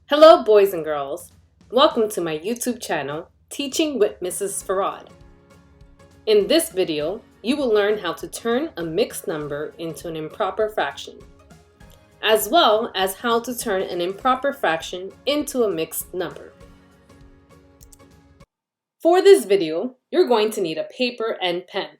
Hello boys and girls, welcome to my YouTube channel, Teaching with Mrs. Farad. In this video, you will learn how to turn a mixed number into an improper fraction, as well as how to turn an improper fraction into a mixed number. For this video, you're going to need a paper and pen.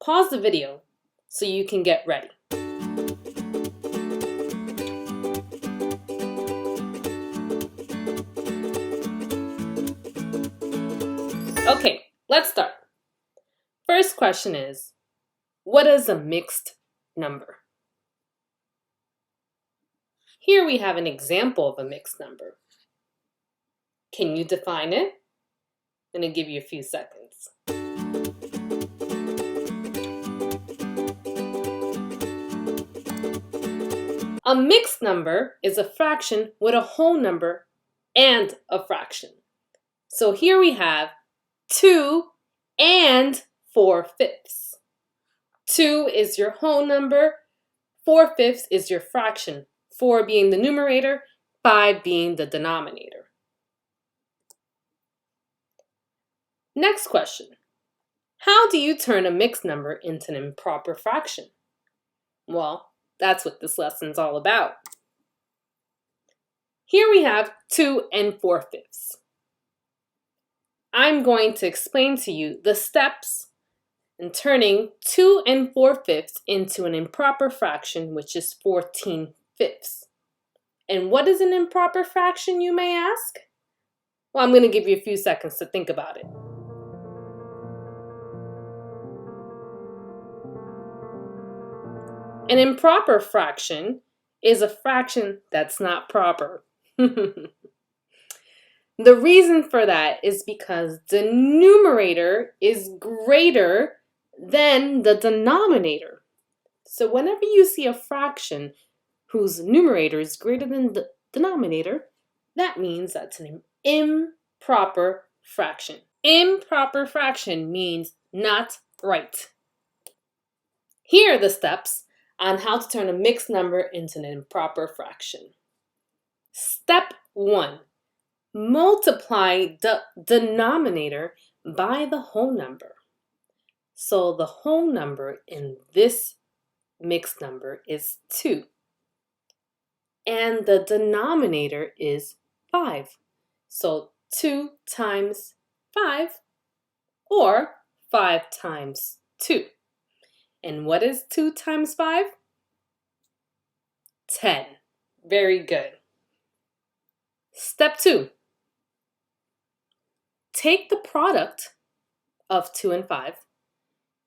Pause the video so you can get ready. Okay, let's start. First question is, what is a mixed number? Here we have an example of a mixed number. Can you define it? I'm going to give you a few seconds. A mixed number is a fraction with a whole number and a fraction. So here we have 2 and 4/5. 2 is your whole number, 4/5 is your fraction, 4 being the numerator, 5 being the denominator. Next question. How do you turn a mixed number into an improper fraction? Well, that's what this lesson's all about. Here we have 2 and 4/5. I'm going to explain to you the steps in turning 2 and 4/5 into an improper fraction, which is 14/5. And what is an improper fraction, you may ask? Well, I'm going to give you a few seconds to think about it. An improper fraction is a fraction that's not proper. The reason for that is because the numerator is greater than the denominator. So whenever you see a fraction whose numerator is greater than the denominator, that means that's an improper fraction. Improper fraction means not right. Here are the steps on how to turn a mixed number into an improper fraction. Step 1. Multiply the denominator by the whole number. So the whole number in this mixed number is 2. And the denominator is 5. So 2 times 5 or 5 times 2. And what is 2 times 5? 10. Very good. Step 2. Take the product of 2 and 5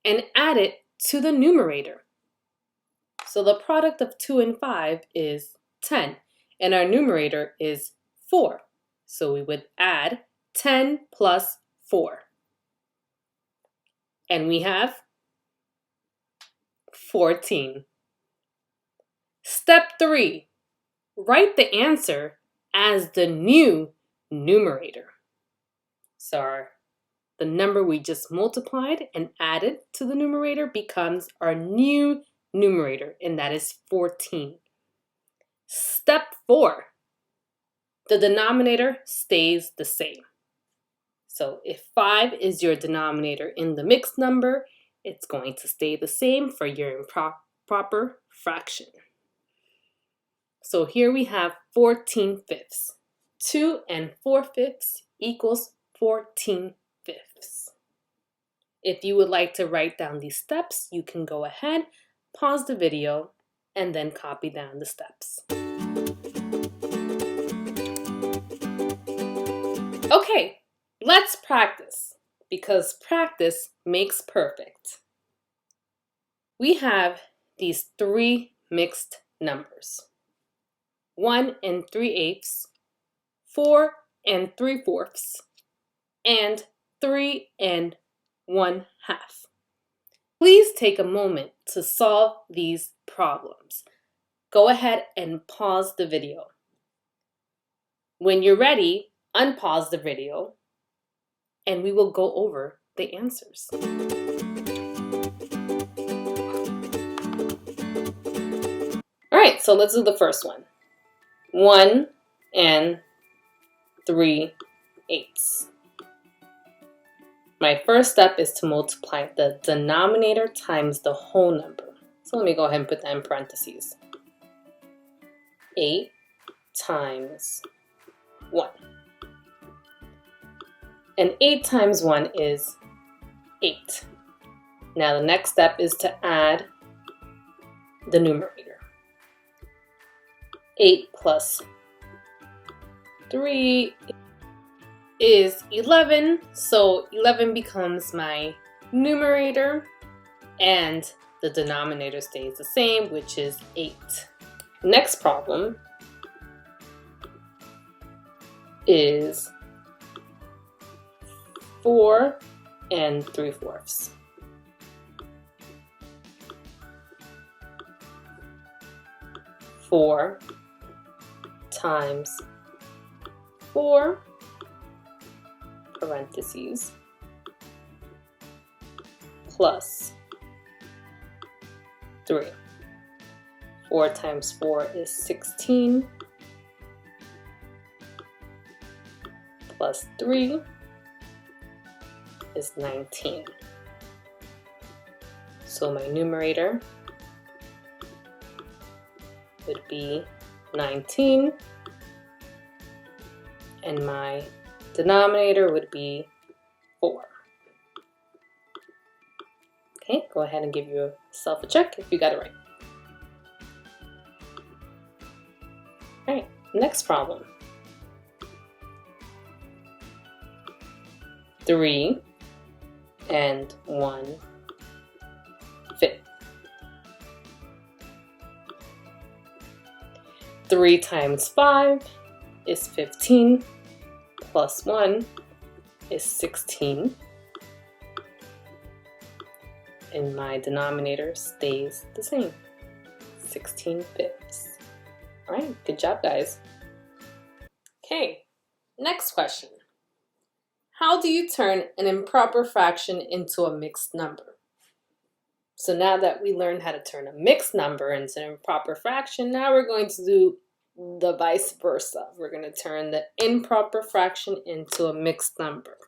and add it to the numerator. So the product of 2 and 5 is 10, and our numerator is 4. So we would add 10 plus 4. And we have 14. Step 3. Write the answer as the new numerator. So the number we just multiplied and added to the numerator becomes our new numerator, and that is 14. Step 4. The denominator stays the same. So if 5 is your denominator in the mixed number, it's going to stay the same for your improper fraction. So here we have 14/5. 2 and 4/5 equals 14/5. If you would like to write down these steps, you can go ahead, pause the video, and then copy down the steps. Okay, let's practice, because practice makes perfect. We have these 3 mixed numbers. 1 and 3/8, 4 and 3/4, and 3 and 1/2. Please take a moment to solve these problems. Go ahead and pause the video. When you're ready, unpause the video, and we will go over the answers. All right, so let's do the first one. 1 and 3/8. My first step is to multiply the denominator times the whole number. So let me go ahead and put that in parentheses. 8 times 1. And 8 times 1 is 8. Now the next step is to add the numerator. 8 plus 3 is 11, so 11 becomes my numerator, and the denominator stays the same, which is 8. Next problem is 4 3/4. 4 times 4, parentheses, plus 3. 4 times 4 is 16, plus 3 is 19. So my numerator would be 19, and my denominator would be 4. Okay, go ahead and give yourself a check if you got it right. All right, next problem. 3 1/5. 3 times 5 is 15, plus 1 is 16, and my denominator stays the same, 16/5. All right, good job, guys. Okay, next question. How do you turn an improper fraction into a mixed number? So now that we learned how to turn a mixed number into an improper fraction, now we're going to do the vice versa. We're going to turn the improper fraction into a mixed number.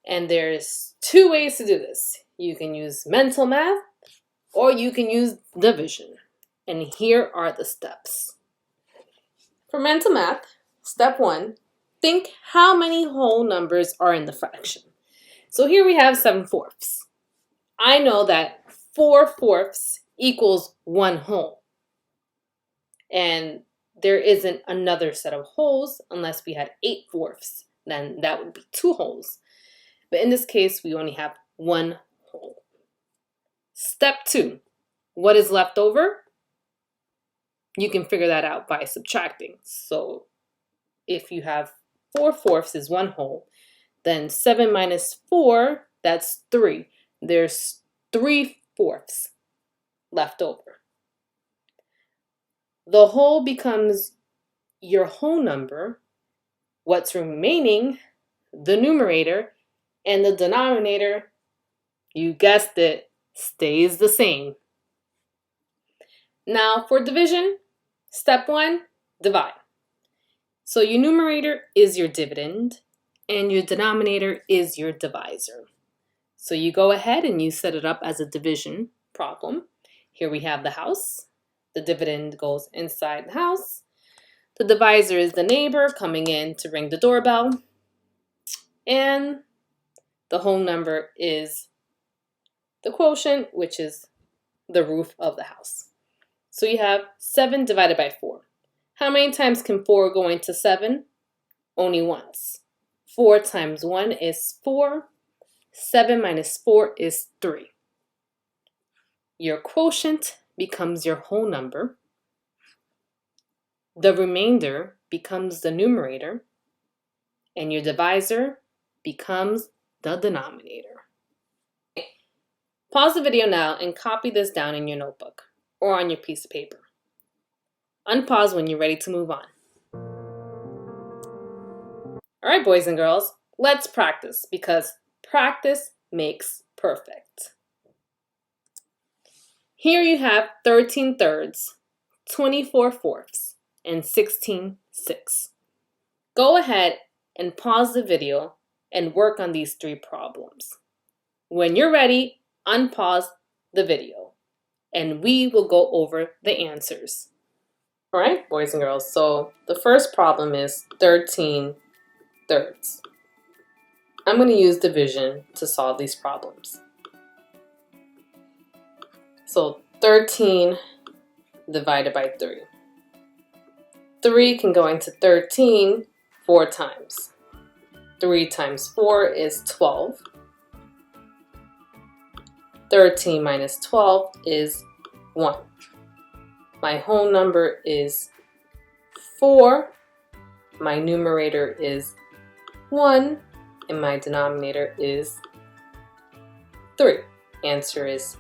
And there's 2 ways to do this. You can use mental math or you can use division. And here are the steps. For mental math, step 1, think how many whole numbers are in the fraction. So here we have 7/4. I know that 4/4 equals 1 whole. And there isn't another set of wholes unless we had 8/4. Then that would be 2 wholes. But in this case, we only have 1 whole. Step 2, what is left over? You can figure that out by subtracting. So if you have 4/4 is 1 whole, then 7 minus 4, that's 3. There's 3/4 left over. The whole becomes your whole number. What's remaining, the numerator, and the denominator, you guessed it, stays the same. Now for division, step 1, divide. So your numerator is your dividend, and your denominator is your divisor. So you go ahead and you set it up as a division problem. Here we have the house. The dividend goes inside the house. The divisor is the neighbor coming in to ring the doorbell. And the whole number is the quotient, which is the roof of the house. So you have 7 divided by 4. How many times can 4 go into 7? Only once. 4 times 1 is 4. 7 minus 4 is 3. Your quotient becomes your whole number. The remainder becomes the numerator. And your divisor becomes the denominator. Pause the video now and copy this down in your notebook or on your piece of paper. Unpause when you're ready to move on. All right, boys and girls, let's practice because practice makes perfect. Here you have 13 thirds, 24 fourths, and 16 sixths. Go ahead and pause the video and work on these 3 problems. When you're ready, unpause the video and we will go over the answers. All right, boys and girls, so the first problem is 13 thirds. I'm going to use division to solve these problems. So 13 divided by 3. 3 can go into 13 4 times. 3 times 4 is 12. 13 minus 12 is 1. My whole number is 4. My numerator is 1. And my denominator is 3. Answer is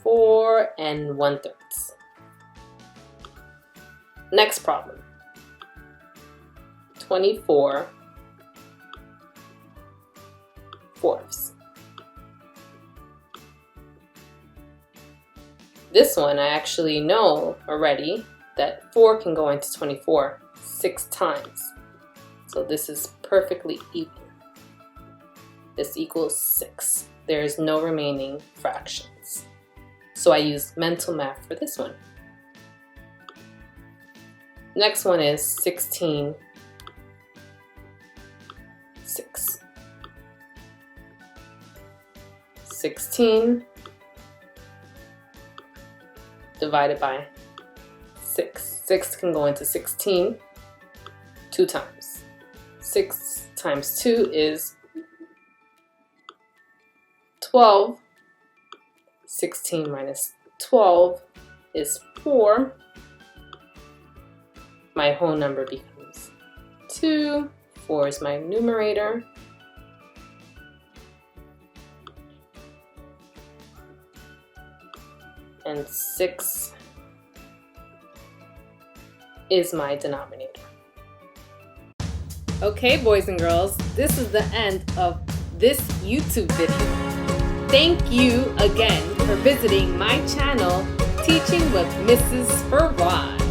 4 1/3. Next problem. 24 fourths. This one I actually know already that 4 can go into 24 6 times. So this is perfectly even. This equals 6. There is no remaining fractions. So I use mental math for this one. Next one is 16 6. 16 divided by 6. 6 can go into 16 2 times. 6 times 2 is 12. 16 minus 12 is 4. My whole number becomes 2. 4 is my numerator. And 6 is my denominator. Okay, boys and girls, this is the end of this YouTube video. Thank you again for visiting my channel, Teaching with Mrs. Farad.